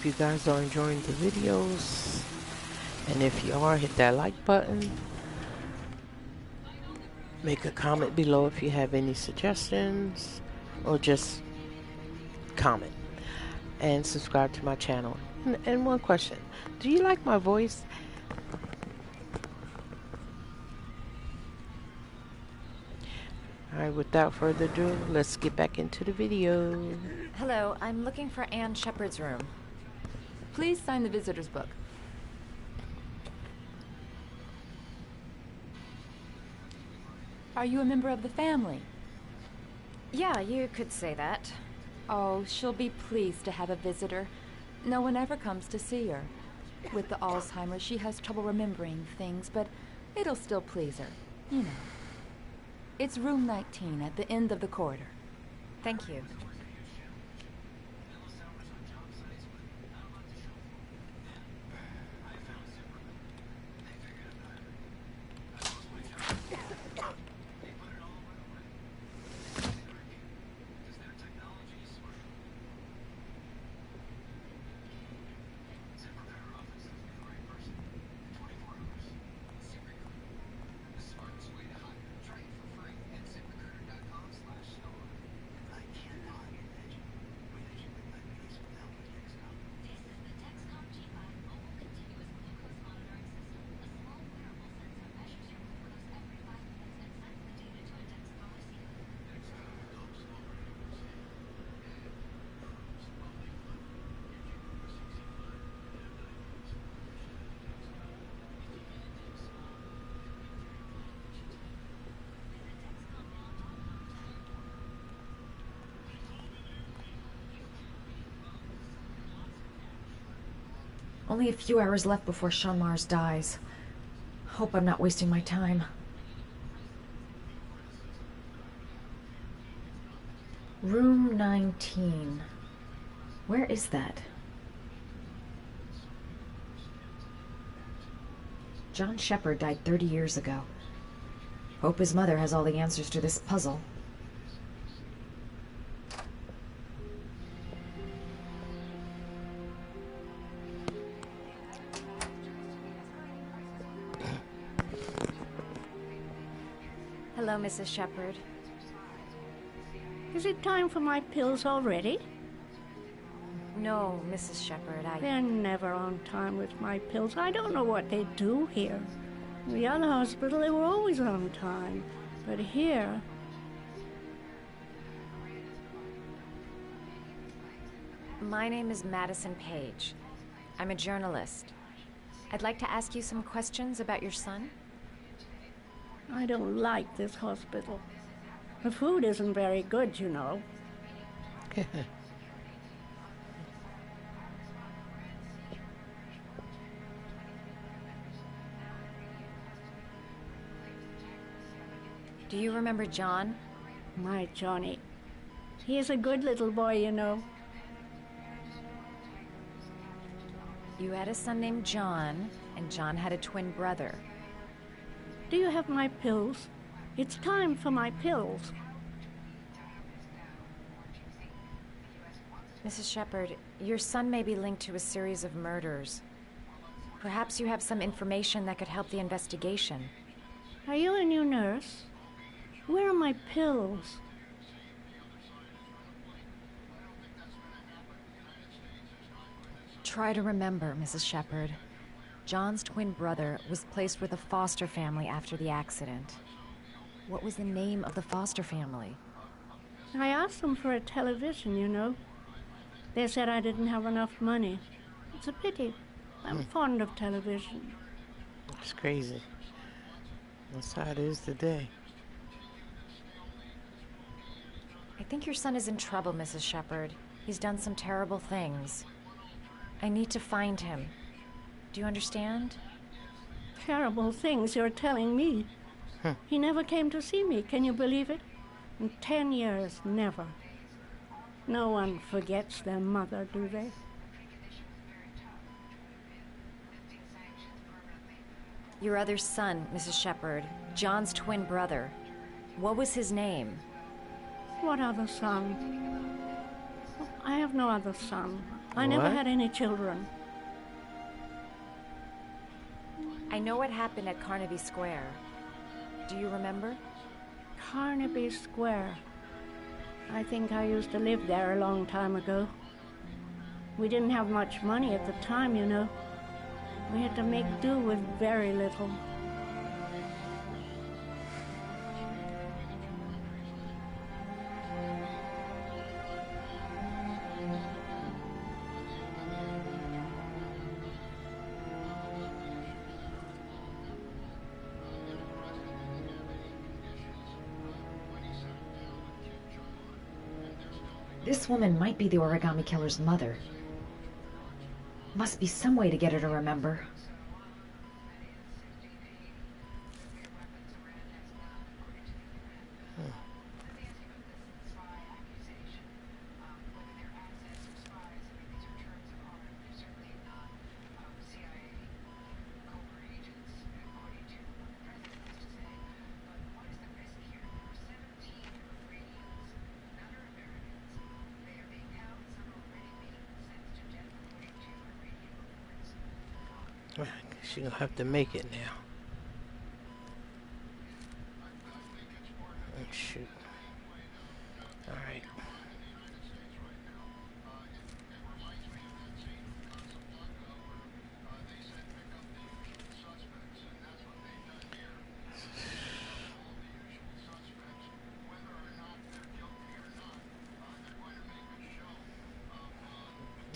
hope you guys are enjoying the videos. And if you are, hit that like button. Make a comment below if you have any suggestions, or just comment. And subscribe to my channel. And one question, do you like my voice? Alright, without further ado, let's get back into the video. Hello, I'm looking for Anne Shepard's room. Please sign the visitor's book. Are you a member of the family? Yeah, you could say that. Oh, she'll be pleased to have a visitor. No one ever comes to see her. With the Alzheimer's, she has trouble remembering things, but it'll still please her, you know. It's room 19 at the end of the corridor. Thank you. Only a few hours left before Sean Mars dies. Hope I'm not wasting my time. Room 19. Where is that? John Shepard died 30 years ago. Hope his mother has all the answers to this puzzle. Hello, Mrs. Shepard. Is it time for my pills already? No, Mrs. Shepard, They're never on time with my pills. I don't know what they do here. In the other hospital, they were always on time. But here... My name is Madison Page. I'm a journalist. I'd like to ask you some questions about your son. I don't like this hospital. The food isn't very good, you know. Do you remember John? My Johnny. He is a good little boy, you know. You had a son named John, and John had a twin brother. Do you have my pills? It's time for my pills. Mrs. Shepard, your son may be linked to a series of murders. Perhaps you have some information that could help the investigation. Are you a new nurse? Where are my pills? Try to remember, Mrs. Shepard. John's twin brother was placed with a foster family after the accident. What was the name of the foster family? I asked them for a television, you know. They said I didn't have enough money. It's a pity. I'm fond of television. It's crazy. That's how it is today. I think your son is in trouble, Mrs. Shepard. He's done some terrible things. I need to find him. Do you understand? Terrible things you're telling me. He never came to see me, can you believe it? In 10 years, never. No one forgets their mother, do they? Your other son, Mrs. Shepard, John's twin brother. What was his name? What other son? Oh, I have no other son. I never What? had any children. I know what happened at Carnaby Square. Do you remember? Carnaby Square. I think I used to live there a long time ago. We didn't have much money at the time, you know. We had to make do with very little. This woman might be the origami killer's mother. Must be some way to get her to remember. She's gonna have to make it now. Oh, shoot. Alright.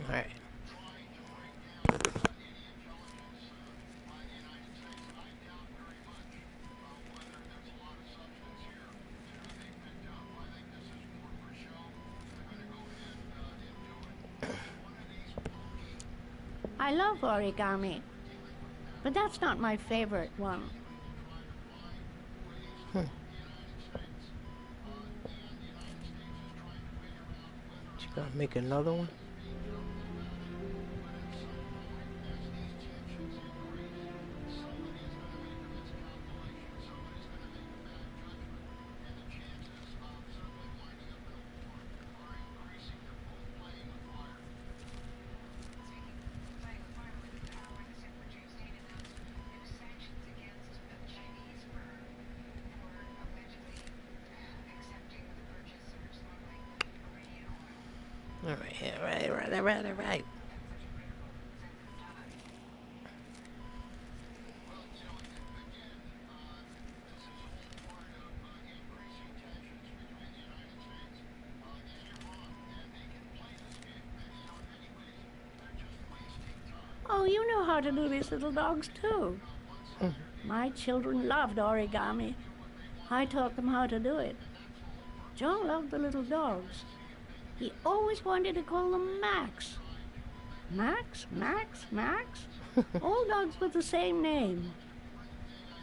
Alright. I love origami, but that's not my favorite one. You gotta make another one? Alright. Oh, you know how to do these little dogs too. My children loved origami. I taught them how to do it. John loved the little dogs. He always wanted to call them Max. Max, Max, Max. All dogs with the same name.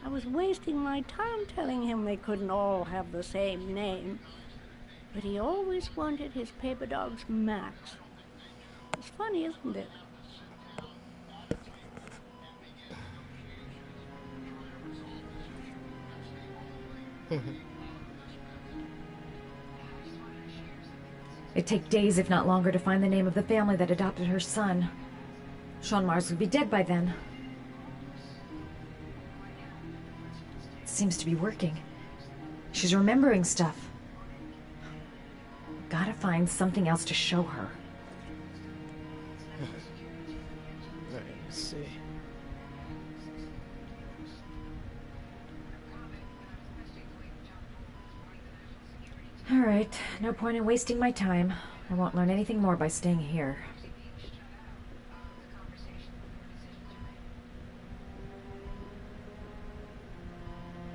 I was wasting my time telling him they couldn't all have the same name. But he always wanted his paper dogs Max. It's funny, isn't it? It'd take days, if not longer, to find the name of the family that adopted her son. Sean Mars would be dead by then. It seems to be working. She's remembering stuff. Gotta find something else to show her. Alright, let's see. All right, no point in wasting my time. I won't learn anything more by staying here.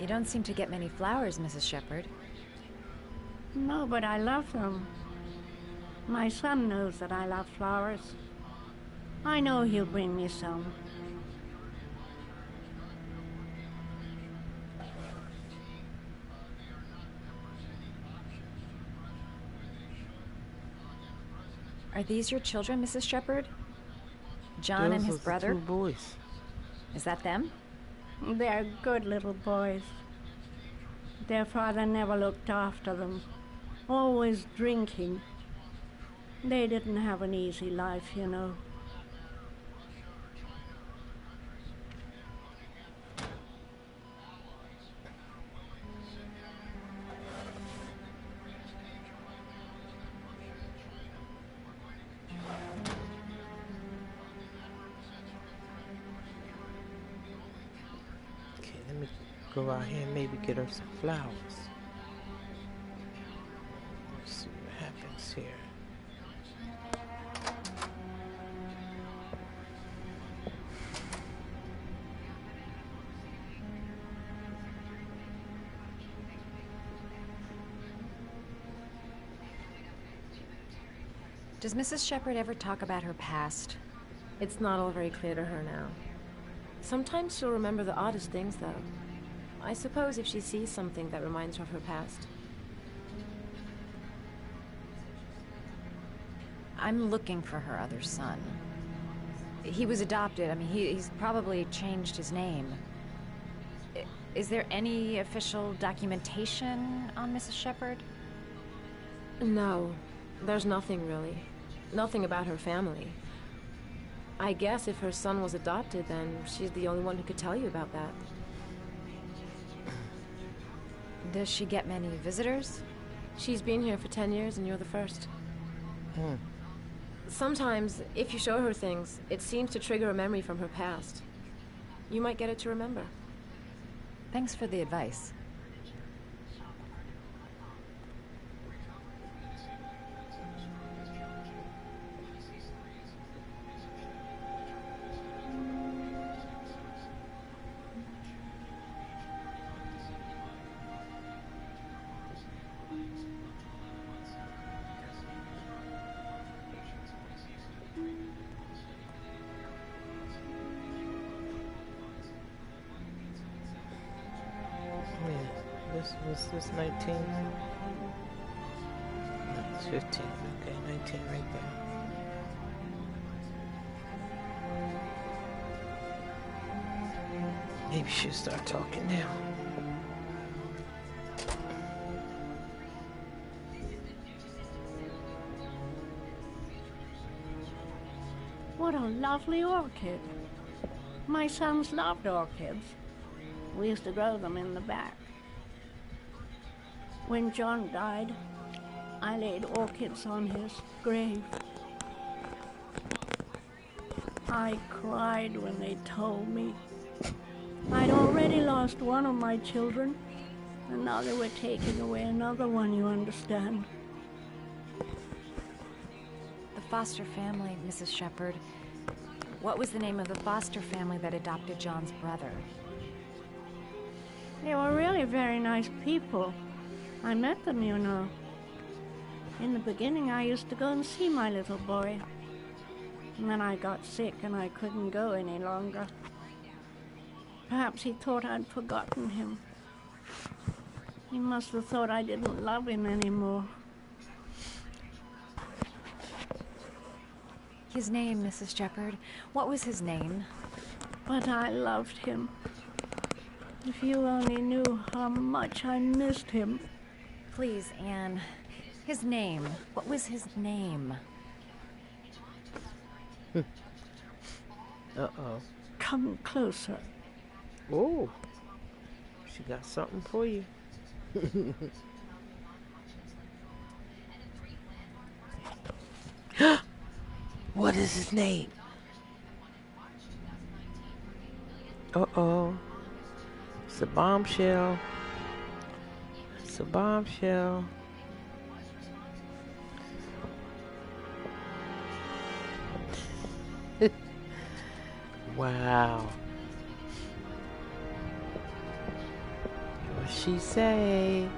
You don't seem to get many flowers, Mrs. Shepherd. No, but I love them. My son knows that I love flowers. I know he'll bring me some. Are these your children, Mrs. Shepherd? John and Those his are the brother? two boys. Is that them? They're good little boys. Their father never looked after them, always drinking. They didn't have an easy life, you know. Okay, let me go out here and maybe get her some flowers. Let's see what happens here. Does Mrs. Shepherd ever talk about her past? It's not all very clear to her now. Sometimes she'll remember the oddest things, though. I suppose if she sees something that reminds her of her past. I'm looking for her other son. He was adopted. I mean, he's probably changed his name. Is there any official documentation on Mrs. Shepherd? No, there's nothing really. Nothing about her family. I guess if her son was adopted, then she's the only one who could tell you about that. Does she get many visitors? She's been here for 10 years and you're the first. Sometimes, if you show her things, it seems to trigger a memory from her past. You might get her to remember. Thanks for the advice. Was this 19? No, it's 15. Okay, 19 right there. Maybe she'll start talking now. What a lovely orchid. My sons loved orchids. We used to grow them in the back. When John died, I laid orchids on his grave. I cried when they told me I'd already lost one of my children, and now they were taking away another one, you understand. The foster family, Mrs. Shepherd. What was the name of the foster family that adopted John's brother? They were really very nice people. I met them, you know. In the beginning, I used to go and see my little boy. And then I got sick and I couldn't go any longer. Perhaps he thought I'd forgotten him. He must have thought I didn't love him anymore. His name, Mrs. Shepherd. What was his name? But I loved him. If you only knew how much I missed him. Please, Anne. His name. What was his name? Uh-oh. Come closer. Oh, she got something for you. What is his name? Uh-oh. It's a bombshell. It's a bombshell. Wow. What she say?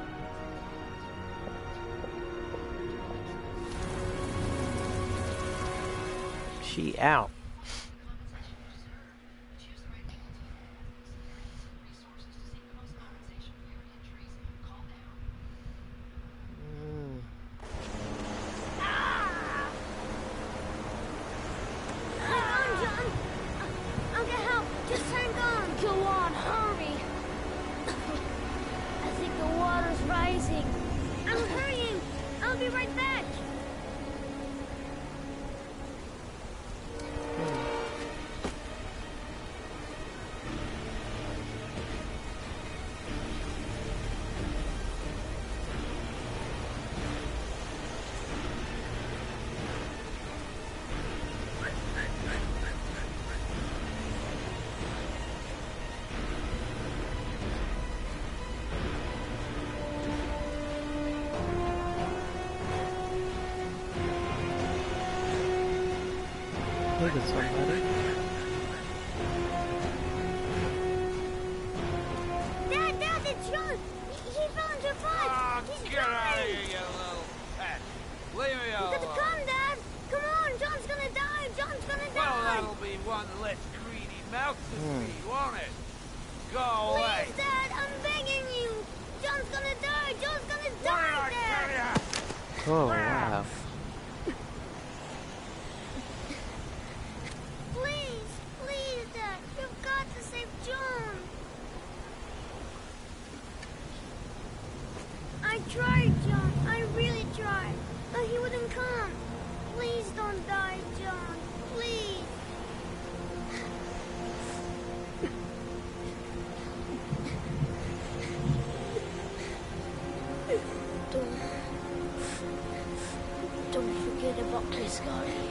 She out. somebody. Dad, it's John. He fell into a fight. He's Get out of drowning. here, you little pet. Leave me You alone. gotta come, Dad. Come on, John's gonna die. John's gonna Well, die. that'll be one less greedy mouth to feed, won't it? Go away. Please, Dad, I'm begging you. John's gonna die. John's gonna What die, did I Dad. tell ya? Oh, wow. Please, Dad. You've got to save John. I tried, John. I really tried. But he wouldn't come. Please don't die, John. Please. Don't forget about my Scotty.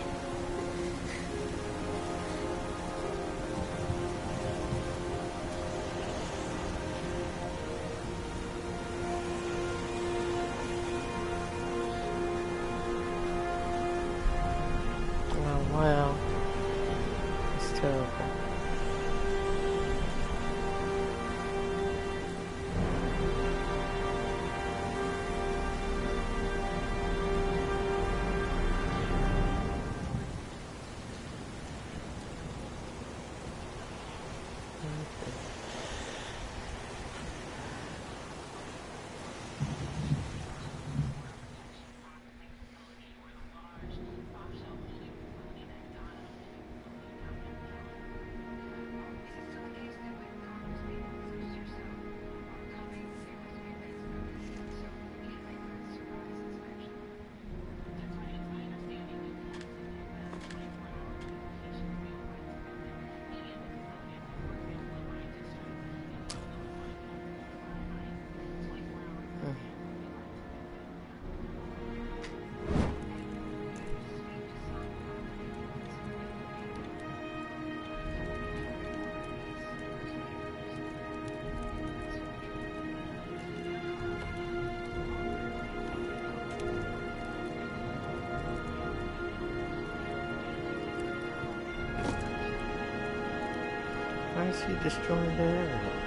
Oh, wow. It's terrible. Why is he destroying the evidence?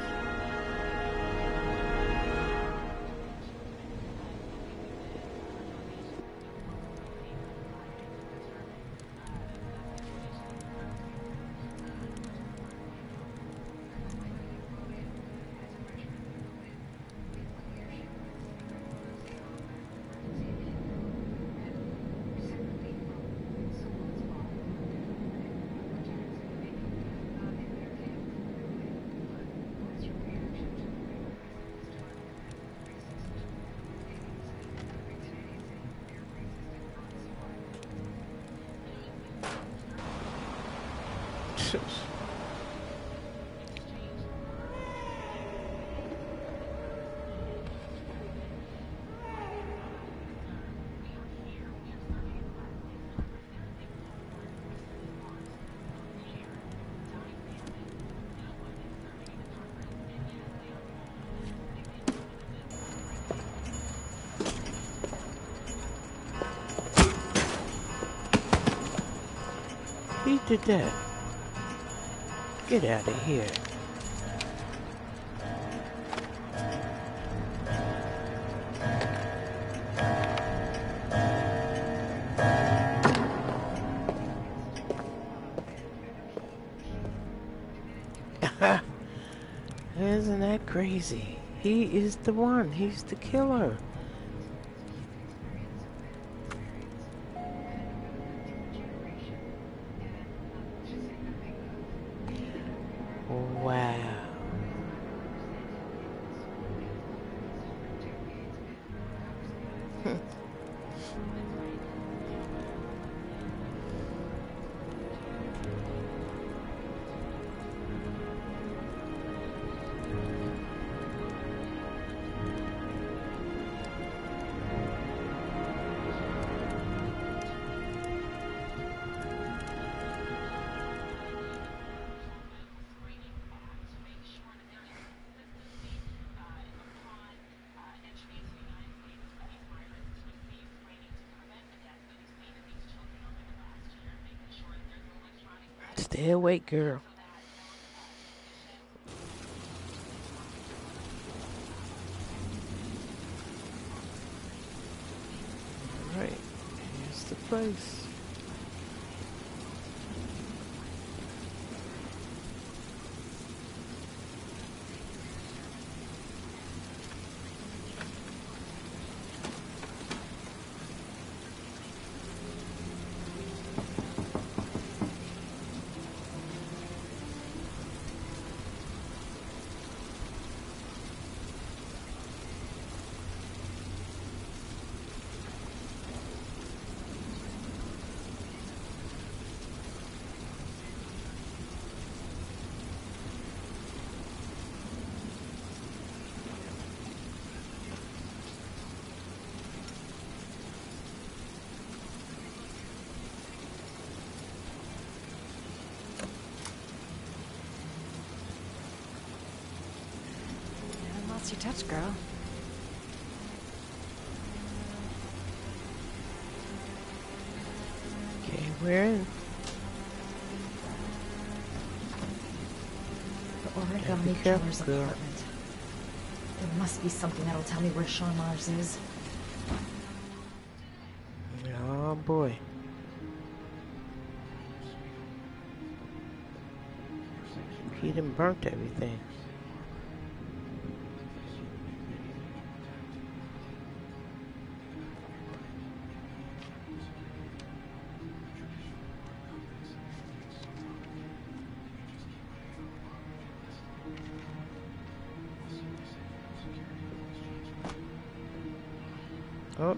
He did that. Get out of here. Isn't that crazy? He is the one. He's the killer. Wow. Stay awake, girl. Alright, here's the place. What's your touch, girl? Okay, we're in. The origami be careful, killer's girl. apartment. There must be something that'll tell me where Sean Mars is. Oh boy. He done burnt everything. Oh.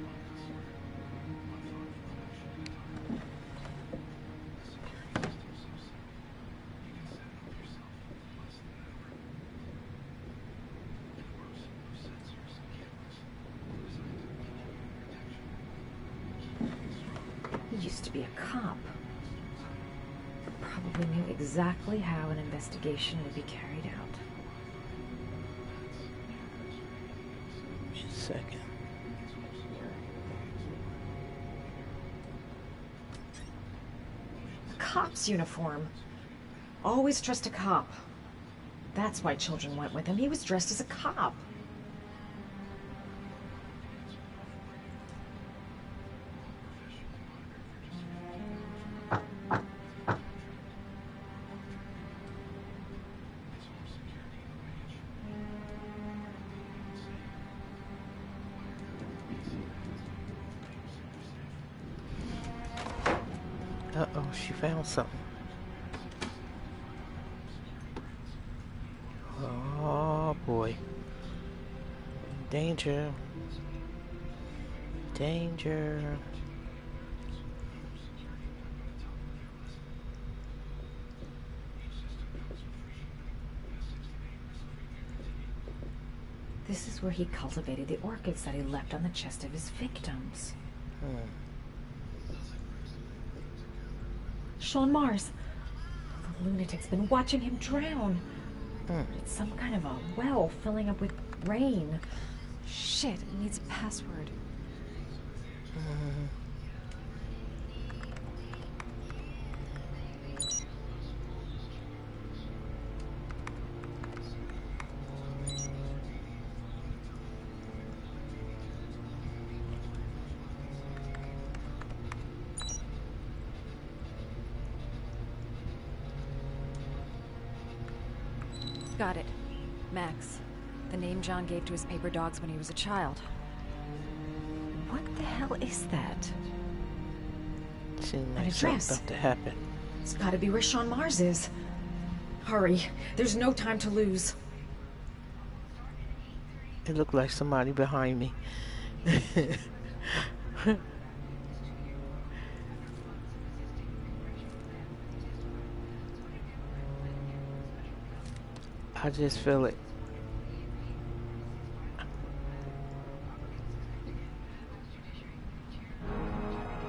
He used to be a cop. Probably knew exactly how an investigation would be carried out. Just a second. A cop's uniform. Always trust a cop. That's why children went with him. He was dressed as a cop. Uh-oh, she found something. Oh boy. Danger. Danger. This is where he cultivated the orchids that he left on the chest of his victims. Sean Mars. The lunatic's been watching him drown. It's some kind of a well filling up with rain. Shit, it needs a password. Got it. Max. The name John gave to his paper dogs when he was a child. What the hell is that? Seems An like address. something's about to happen. It's gotta be where Sean Mars is. Hurry. There's no time to lose. It looked like somebody behind me. I just feel it.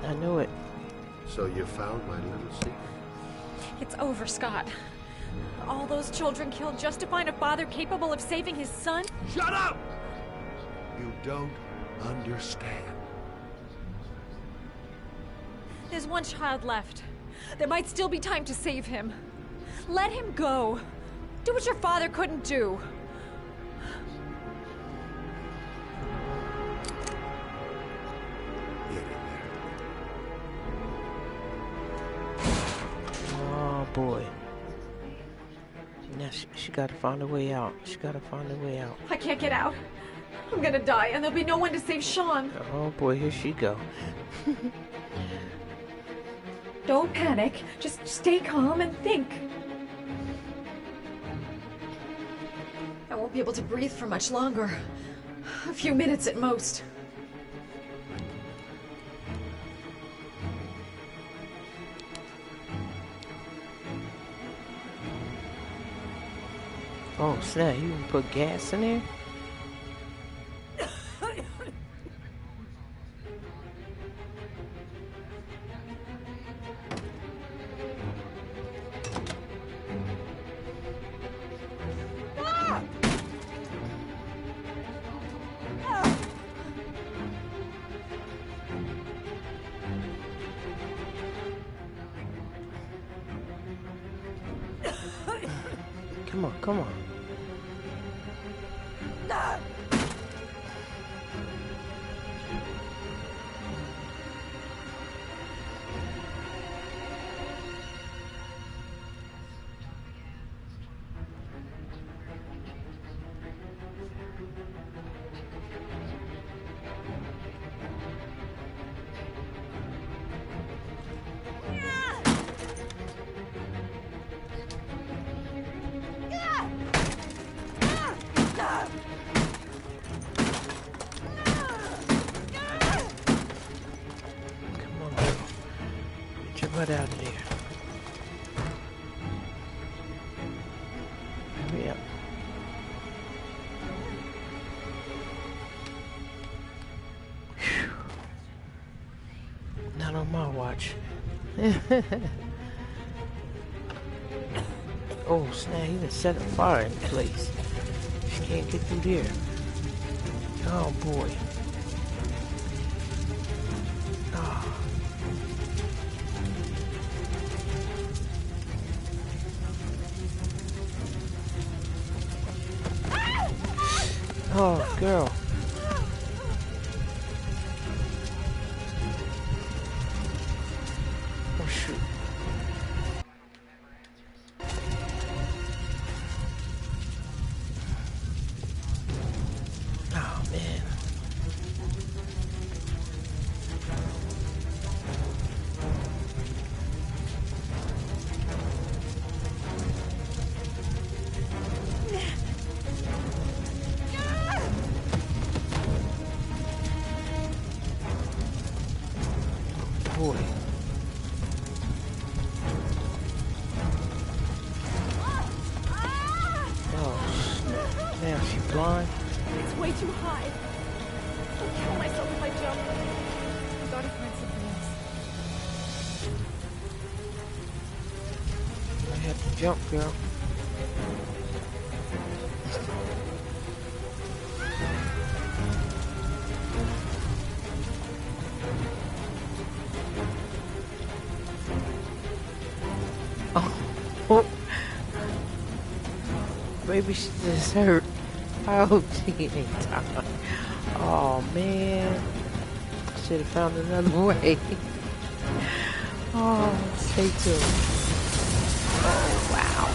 I knew it. So you found my little secret? It's over, Scott. All those children killed just to find a father capable of saving his son? Shut up! You don't understand. There's one child left. There might still be time to save him. Let him go. Do what your father couldn't do. Get in there. Oh boy. Now she gotta find a way out. She gotta find a way out. I can't get out. I'm gonna die, and there'll be no one to save Sean. Oh boy, here she go. Don't panic. Just stay calm and think. I won't be able to breathe for much longer. A few minutes at most. Oh snap, you can put gas in there? Come on, come on. Get out of there. Hurry up. Whew. Not on my watch. Oh snap, he even set a fire in place. She can't get through there. Oh boy. Oh, girl. Oh, shoot. Oh, man. Boy. Oh, now she's blind. It's way too high. I'll kill myself if I jump. I gotta find something else. I have to jump, girl. Oh. Maybe she just hurt. Oh, she ain't time. Oh, man. Should have found another way. Oh, stay tuned. Oh, wow.